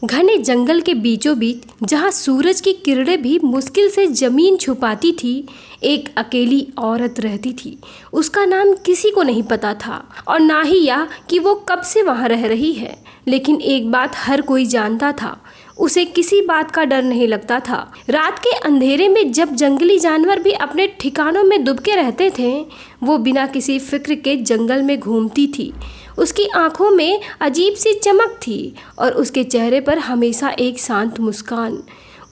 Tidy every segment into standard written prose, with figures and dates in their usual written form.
घने जंगल के बीचों बीच, जहाँ सूरज की किरणें भी मुश्किल से जमीन छुपाती थी, एक अकेली औरत रहती थी। उसका नाम किसी को नहीं पता था और ना ही यह कि वो कब से वहाँ रह रही है। लेकिन एक बात हर कोई जानता था, उसे किसी बात का डर नहीं लगता था। रात के अंधेरे में जब जंगली जानवर भी अपने ठिकानों में दुबके रहते थे, वो बिना किसी फिक्र के जंगल में घूमती थी। उसकी आंखों में अजीब सी चमक थी और उसके चेहरे पर हमेशा एक शांत मुस्कान।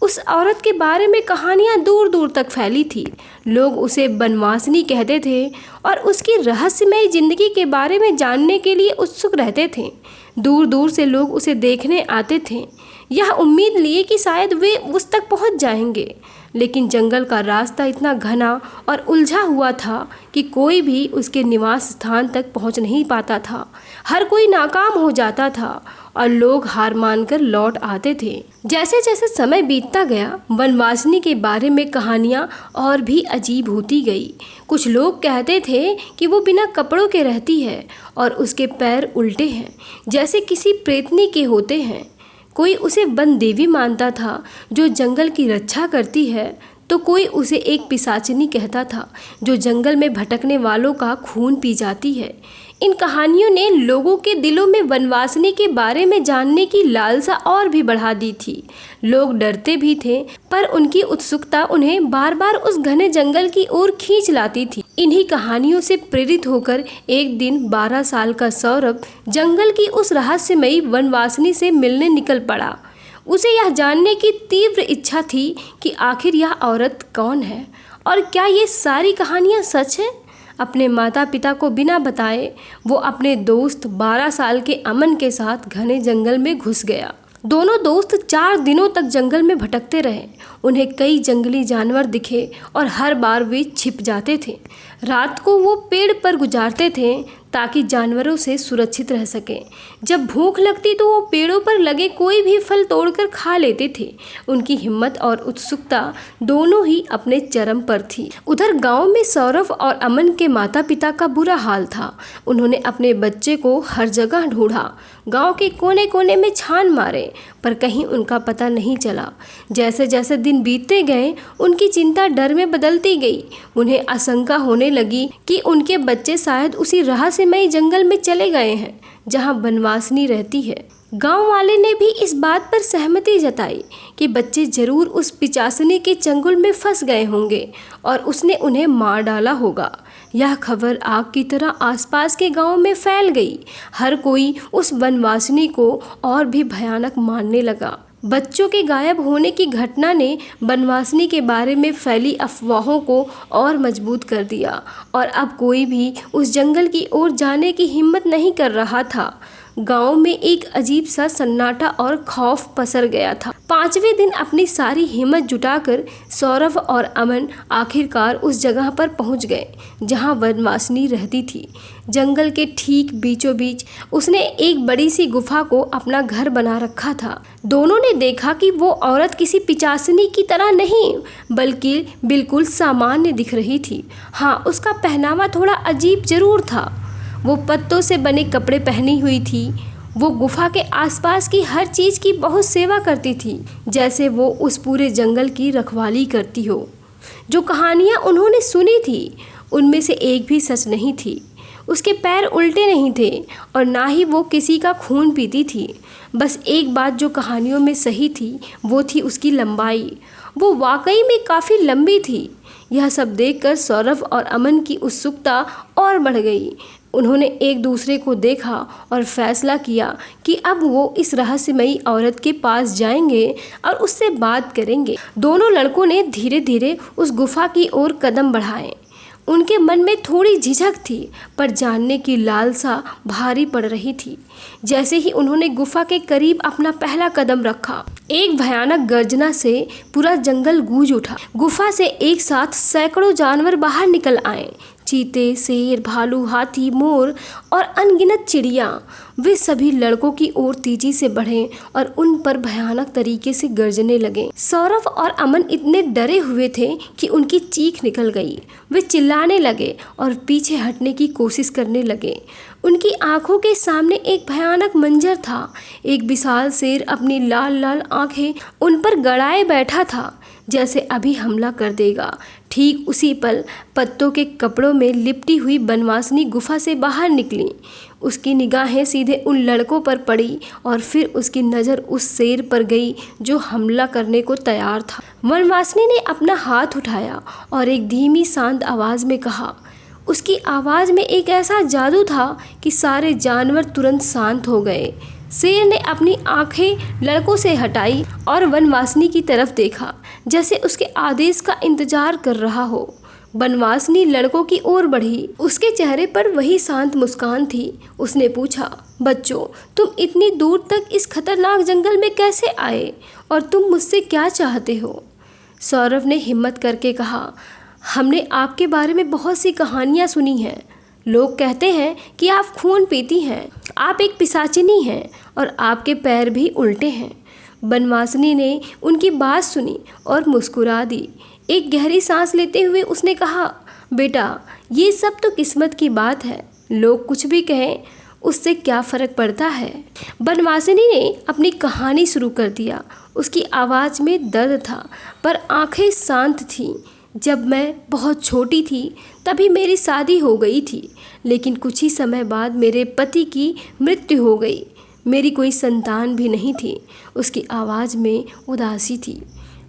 उस औरत के बारे में कहानियां दूर दूर तक फैली थी। लोग उसे बनवासनी कहते थे और उसकी रहस्यमय जिंदगी के बारे में जानने के लिए उत्सुक रहते थे। दूर दूर से लोग उसे देखने आते थे, यह उम्मीद लिए कि शायद वे उस तक पहुंच जाएंगे। लेकिन जंगल का रास्ता इतना घना और उलझा हुआ था कि कोई भी उसके निवास स्थान तक पहुंच नहीं पाता था। हर कोई नाकाम हो जाता था और लोग हार मानकर लौट आते थे। जैसे जैसे समय बीतता गया, बनवासिनी के बारे में कहानियाँ और भी अजीब होती गई। कुछ लोग कहते थे कि वो बिना कपड़ों के रहती है और उसके पैर उल्टे हैं, जैसे किसी प्रेतनी के होते हैं। कोई उसे वन देवी मानता था जो जंगल की रक्षा करती है, तो कोई उसे एक पिशाचिनी कहता था जो जंगल में भटकने वालों का खून पी जाती है। इन कहानियों ने लोगों के दिलों में वनवासिनी के बारे में जानने की लालसा और भी बढ़ा दी थी। लोग डरते भी थे, पर उनकी उत्सुकता उन्हें बार बार उस घने जंगल की ओर खींच लाती थी। इन्हीं कहानियों से प्रेरित होकर एक दिन 12 साल का सौरभ जंगल की उस रहस्यमयी वनवासिनी से मिलने निकल पड़ा। उसे यह जानने की तीव्र इच्छा थी कि आखिर यह औरत कौन है और क्या ये सारी कहानियाँ सच है। अपने माता पिता को बिना बताए वो अपने दोस्त 12 साल के अमन के साथ घने जंगल में घुस गया। दोनों दोस्त 4 दिनों तक जंगल में भटकते रहे। उन्हें कई जंगली जानवर दिखे और हर बार वे छिप जाते थे। रात को वो पेड़ पर गुजारते थे ताकि जानवरों से सुरक्षित रह सकें। जब भूख लगती तो वो पेड़ों पर लगे कोई भी फल तोड़कर खा लेते थे। उनकी हिम्मत और उत्सुकता दोनों ही अपने चरम पर थी। उधर गांव में सौरभ और अमन के माता पिता का बुरा हाल था। उन्होंने अपने बच्चे को हर जगह ढूंढा, गांव के कोने कोने में छान मारे, पर कहीं उनका पता नहीं चला। जैसे जैसे दिन बीतते गए, उनकी चिंता डर में बदलती गई। उन्हें आशंका होने लगी कि उनके बच्चे शायद उसी रहस्यमय जंगल में चले गए हैं जहां बनवासिनी रहती है। गांव वाले ने भी इस बात पर सहमति जताई कि बच्चे जरूर उस पिचासनी के चंगुल में फंस गए होंगे और उसने उन्हें मार डाला होगा। यह खबर आग की तरह आसपास के गांव में फैल गई। हर कोई उस वनवासिनी को और भी भयानक मानने लगा। बच्चों के गायब होने की घटना ने बनवासिनी के बारे में फैली अफवाहों को और मजबूत कर दिया और अब कोई भी उस जंगल की ओर जाने की हिम्मत नहीं कर रहा था। गांव में एक अजीब सा सन्नाटा और खौफ पसर गया था। 5वें दिन अपनी सारी हिम्मत जुटाकर सौरभ और अमन आखिरकार उस जगह पर पहुंच गए जहां वनवासिनी रहती थी। जंगल के ठीक बीचों बीच उसने एक बड़ी सी गुफा को अपना घर बना रखा था। दोनों ने देखा कि वो औरत किसी पिचासनी की तरह नहीं, बल्कि बिल्कुल सामान्य दिख रही थी। हाँ, उसका पहनावा थोड़ा अजीब जरूर था। वो पत्तों से बने कपड़े पहनी हुई थी। वो गुफा के आसपास की हर चीज़ की बहुत सेवा करती थी, जैसे वो उस पूरे जंगल की रखवाली करती हो। जो कहानियाँ उन्होंने सुनी थी, उनमें से एक भी सच नहीं थी। उसके पैर उल्टे नहीं थे और ना ही वो किसी का खून पीती थी। बस एक बात जो कहानियों में सही थी, वो थी उसकी लंबाई। वो वाकई में काफ़ी लंबी थी। यह सब देखकर सौरभ और अमन की उत्सुकता और बढ़ गई। उन्होंने एक दूसरे को देखा और फैसला किया कि अब वो इस रहस्यमयी औरत के पास जाएंगे और उससे बात करेंगे। दोनों लड़कों ने धीरे धीरे उस गुफा की ओर कदम बढ़ाए। उनके मन में थोड़ी झिझक थी, पर जानने की लालसा भारी पड़ रही थी। जैसे ही उन्होंने गुफा के करीब अपना पहला कदम रखा, एक भयानक गर्जना से पूरा जंगल गूंज उठा। गुफा से एक साथ सैकड़ों जानवर बाहर निकल आए। चीते, शेर, भालू, हाथी, मोर और अनगिनत चिड़िया वे सभी लड़कों की ओर तेजी से बढ़े और उन पर भयानक तरीके से गरजने लगे। सौरभ और अमन इतने डरे हुए थे कि उनकी चीख निकल गई। वे चिल्लाने लगे और पीछे हटने की कोशिश करने लगे। उनकी आंखों के सामने एक भयानक मंजर था। एक विशाल शेर अपनी लाल लाल आंखें उन पर गड़ाए बैठा था, जैसे अभी हमला कर देगा। ठीक उसी पल पत्तों के कपड़ों में लिपटी हुई बनवासनी गुफा से बाहर निकली। उसकी निगाहें सीधे उन लड़कों पर पड़ी और फिर उसकी नज़र उस शेर पर गई जो हमला करने को तैयार था। बनवासनी ने अपना हाथ उठाया और एक धीमी शांत आवाज़ में कहा। उसकी आवाज़ में एक ऐसा जादू था कि सारे जानवर तुरंत शांत हो गए। शेर ने अपनी आंखें लड़कों से हटाई और बनवासनी की तरफ देखा, जैसे उसके आदेश का इंतजार कर रहा हो। बनवासनी लड़कों की ओर बढ़ी। उसके चेहरे पर वही शांत मुस्कान थी। उसने पूछा, बच्चों, तुम इतनी दूर तक इस खतरनाक जंगल में कैसे आए और तुम मुझसे क्या चाहते हो? सौरभ ने हिम्मत करके कहा, हमने आपके बारे में बहुत सी कहानियाँ सुनी हैं। लोग कहते हैं कि आप खून पीती हैं, आप एक पिशाचिनी हैं और आपके पैर भी उल्टे हैं। बनवासनी ने उनकी बात सुनी और मुस्कुरा दी। एक गहरी सांस लेते हुए उसने कहा, बेटा, ये सब तो किस्मत की बात है। लोग कुछ भी कहें, उससे क्या फ़र्क पड़ता है। बनवासनी ने अपनी कहानी शुरू कर दिया। उसकी आवाज़ में दर्द था पर आंखें शांत थीं। जब मैं बहुत छोटी थी तभी मेरी शादी हो गई थी, लेकिन कुछ ही समय बाद मेरे पति की मृत्यु हो गई। मेरी कोई संतान भी नहीं थी। उसकी आवाज़ में उदासी थी।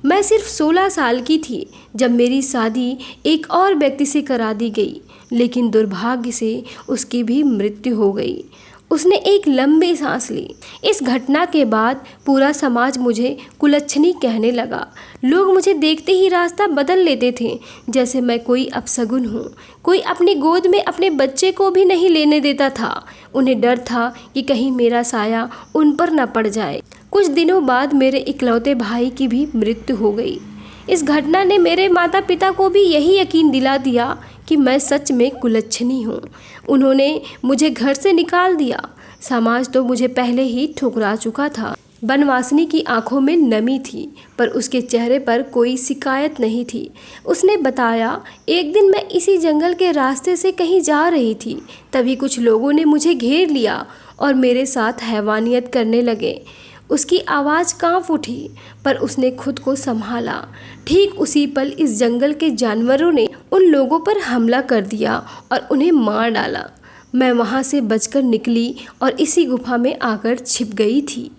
मैं सिर्फ 16 साल की थी जब मेरी शादी एक और व्यक्ति से करा दी गई, लेकिन दुर्भाग्य से उसकी भी मृत्यु हो गई। उसने एक लंबी सांस ली। इस घटना के बाद पूरा समाज मुझे कुलच्छनी कहने लगा। लोग मुझे देखते ही रास्ता बदल लेते थे, जैसे मैं कोई अपशगुन हूँ। कोई अपनी गोद में अपने बच्चे को भी नहीं लेने देता था। उन्हें डर था कि कहीं मेरा साया उन पर न पड़ जाए। कुछ दिनों बाद मेरे इकलौते भाई की भी मृत्यु हो गई। इस घटना ने मेरे माता पिता को भी यही यकीन दिला दिया कि मैं सच में कुलच्छनी हूँ। उन्होंने मुझे घर से निकाल दिया। समाज तो मुझे पहले ही ठुकरा चुका था। बनवासनी की आंखों में नमी थी पर उसके चेहरे पर कोई शिकायत नहीं थी। उसने बताया, एक दिन मैं इसी जंगल के रास्ते से कहीं जा रही थी, तभी कुछ लोगों ने मुझे घेर लिया और मेरे साथ हैवानियत करने लगे। उसकी आवाज़ कांप उठी पर उसने खुद को संभाला। ठीक उसी पल इस जंगल के जानवरों ने उन लोगों पर हमला कर दिया और उन्हें मार डाला। मैं वहाँ से बचकर निकली और इसी गुफा में आकर छिप गई थी।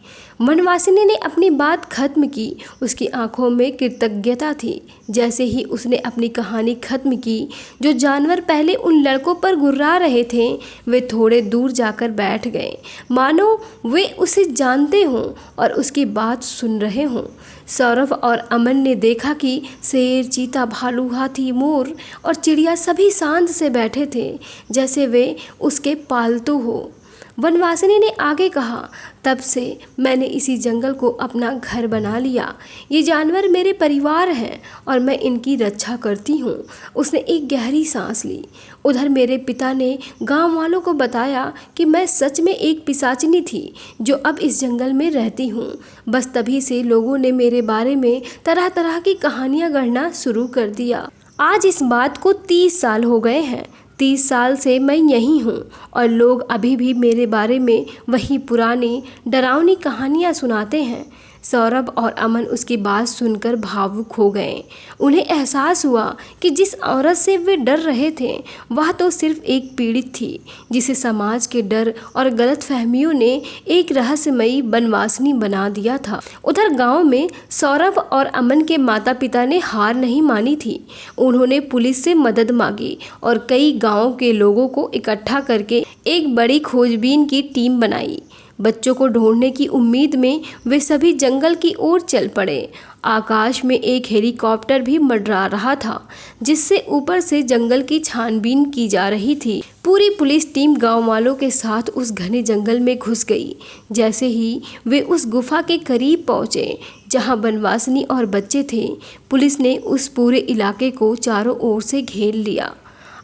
बनवासिनी ने अपनी बात खत्म की। उसकी आंखों में कृतज्ञता थी। जैसे ही उसने अपनी कहानी खत्म की, जो जानवर पहले उन लड़कों पर गुर्रा रहे थे वे थोड़े दूर जाकर बैठ गए, मानो वे उसे जानते हों और उसकी बात सुन रहे हों। सौरभ और अमन ने देखा कि शेर, चीता, भालू, हाथी, मोर और चिड़िया सभी शांत से बैठे थे, जैसे वे उसके पालतू हो। बनवासिनी ने आगे कहा, तब से मैंने इसी जंगल को अपना घर बना लिया। ये जानवर मेरे परिवार हैं और मैं इनकी रक्षा करती हूँ। उसने एक गहरी सांस ली। उधर मेरे पिता ने गांव वालों को बताया कि मैं सच में एक पिशाचिनी थी जो अब इस जंगल में रहती हूँ। बस तभी से लोगों ने मेरे बारे में तरह तरह की कहानियाँ गढ़ना शुरू कर दिया। आज इस बात को 30 साल हो गए हैं। 30 साल से मैं यहीं हूँ और लोग अभी भी मेरे बारे में वही पुरानी डरावनी कहानियाँ सुनाते हैं। सौरभ और अमन उसकी बात सुनकर भावुक हो गए। उन्हें एहसास हुआ कि जिस औरत से वे डर रहे थे वह तो सिर्फ एक पीड़ित थी, जिसे समाज के डर और गलतफहमियों ने एक रहस्यमयी बनवासनी बना दिया था। उधर गांव में सौरभ और अमन के माता पिता ने हार नहीं मानी थी। उन्होंने पुलिस से मदद मांगी और कई गाँव के लोगों को इकट्ठा करके एक बड़ी खोजबीन की टीम बनाई। बच्चों को ढूंढने की उम्मीद में वे सभी जंगल की ओर चल पड़े। आकाश में एक हेलीकॉप्टर भी मंडरा रहा था, जिससे ऊपर से जंगल की छानबीन की जा रही थी। पूरी पुलिस टीम गांव वालों के साथ उस घने जंगल में घुस गई। जैसे ही वे उस गुफा के करीब पहुंचे जहां बनवासनी और बच्चे थे, पुलिस ने उस पूरे इलाके को चारों ओर से घेर लिया।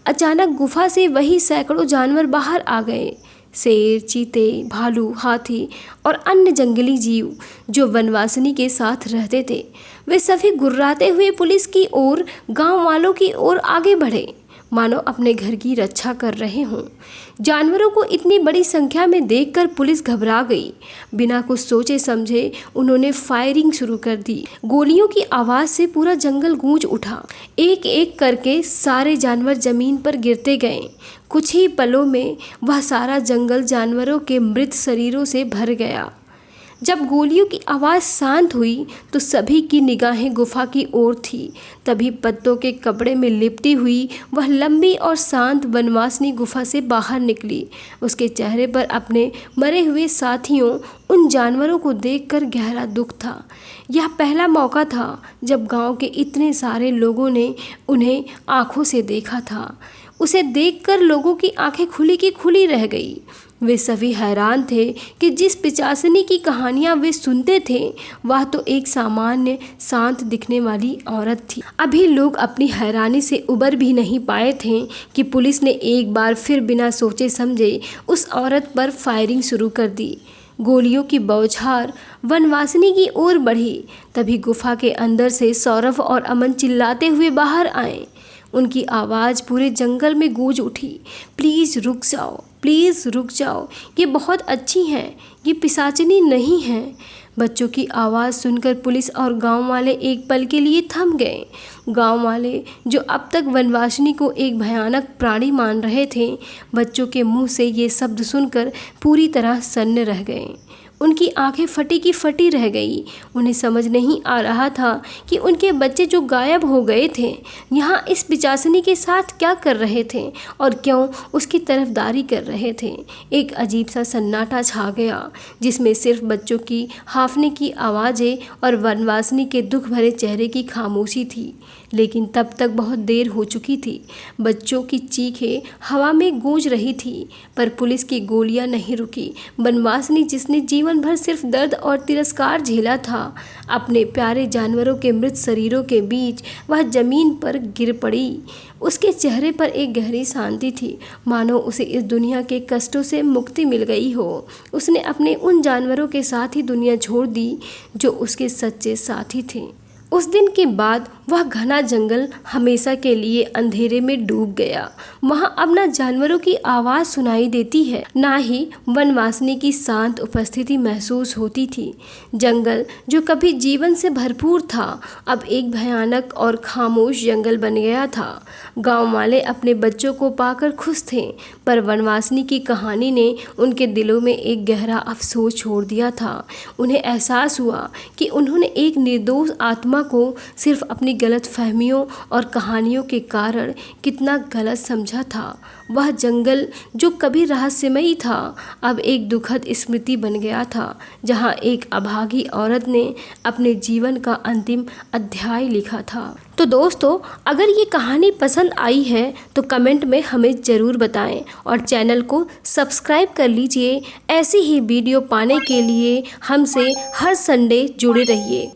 अचानक गुफा से वही सैकड़ों जानवर बाहर आ गए। शेर, चीते, भालू, हाथी और अन्य जंगली जीव जो वनवासिनी के साथ रहते थे, वे सभी गुर्राते हुए पुलिस की ओर, गांव वालों की ओर आगे बढ़े, मानो अपने घर की रक्षा कर रहे हों। जानवरों को इतनी बड़ी संख्या में देखकर पुलिस घबरा गई। बिना कुछ सोचे समझे उन्होंने फायरिंग शुरू कर दी। गोलियों की आवाज़ से पूरा जंगल गूंज उठा। एक एक करके सारे जानवर जमीन पर गिरते गए। कुछ ही पलों में वह सारा जंगल जानवरों के मृत शरीरों से भर गया। जब गोलियों की आवाज़ शांत हुई तो सभी की निगाहें गुफा की ओर थी। तभी पत्तों के कपड़े में लिपटी हुई वह लंबी और शांत वनवासिनी गुफा से बाहर निकली। उसके चेहरे पर अपने मरे हुए साथियों, उन जानवरों को देखकर गहरा दुख था। यह पहला मौका था जब गांव के इतने सारे लोगों ने उन्हें आंखों से देखा था। उसे देखकर लोगों की आंखें खुली की खुली रह गई। वे सभी हैरान थे कि जिस पिचासनी की कहानियां वे सुनते थे, वह तो एक सामान्य शांत दिखने वाली औरत थी। अभी लोग अपनी हैरानी से उबर भी नहीं पाए थे कि पुलिस ने एक बार फिर बिना सोचे समझे उस औरत पर फायरिंग शुरू कर दी। गोलियों की बौछार वनवासिनी की ओर बढ़ी। तभी गुफा के अंदर से सौरभ और अमन चिल्लाते हुए बाहर आए। उनकी आवाज़ पूरे जंगल में गूंज उठी, प्लीज़ रुक जाओ, प्लीज़ रुक जाओ, ये बहुत अच्छी हैं, ये पिशाचिनी नहीं हैं। बच्चों की आवाज़ सुनकर पुलिस और गांव वाले एक पल के लिए थम गए। गांव वाले जो अब तक वनवासिनी को एक भयानक प्राणी मान रहे थे, बच्चों के मुंह से ये शब्द सुनकर पूरी तरह सन्न रह गए। उनकी आंखें फटी की फटी रह गई। उन्हें समझ नहीं आ रहा था कि उनके बच्चे जो गायब हो गए थे, यहाँ इस पिचासनी के साथ क्या कर रहे थे और क्यों उसकी तरफदारी कर रहे थे। एक अजीब सा सन्नाटा छा गया, जिसमें सिर्फ बच्चों की हाफने की आवाज़ें और वनवासिनी के दुख भरे चेहरे की खामोशी थी। लेकिन तब तक बहुत देर हो चुकी थी। बच्चों की चीखें हवा में गूंज रही थी, पर पुलिस की गोलियां नहीं रुकी। वनवासिनी, जिसने जीवन भर सिर्फ दर्द और तिरस्कार झेला था, अपने प्यारे जानवरों के मृत शरीरों के बीच वह जमीन पर गिर पड़ी। उसके चेहरे पर एक गहरी शांति थी, मानो उसे इस दुनिया के कष्टों से मुक्ति मिल गई हो। उसने अपने उन जानवरों के साथ ही दुनिया छोड़ दी जो उसके सच्चे साथी थे। उस दिन के बाद वह घना जंगल हमेशा के लिए अंधेरे में डूब गया। वहाँ अब न जानवरों की आवाज़ सुनाई देती है, ना ही वनवासिनी की शांत उपस्थिति महसूस होती थी। जंगल जो कभी जीवन से भरपूर था, अब एक भयानक और खामोश जंगल बन गया था। गांव वाले अपने बच्चों को पाकर खुश थे, पर वनवासिनी की कहानी ने उनके दिलों में एक गहरा अफसोस छोड़ दिया था। उन्हें एहसास हुआ कि उन्होंने एक निर्दोष आत्मा को सिर्फ अपनी गलत फहमियों और कहानियों के कारण कितना गलत समझा था। वह जंगल जो कभी रहस्यमयी था, अब एक दुखद स्मृति बन गया था, जहां एक अभागी औरत ने अपने जीवन का अंतिम अध्याय लिखा था। तो दोस्तों, अगर ये कहानी पसंद आई है तो कमेंट में हमें ज़रूर बताएं और चैनल को सब्सक्राइब कर लीजिए। ऐसी ही वीडियो पाने के लिए हमसे हर संडे जुड़े रहिए।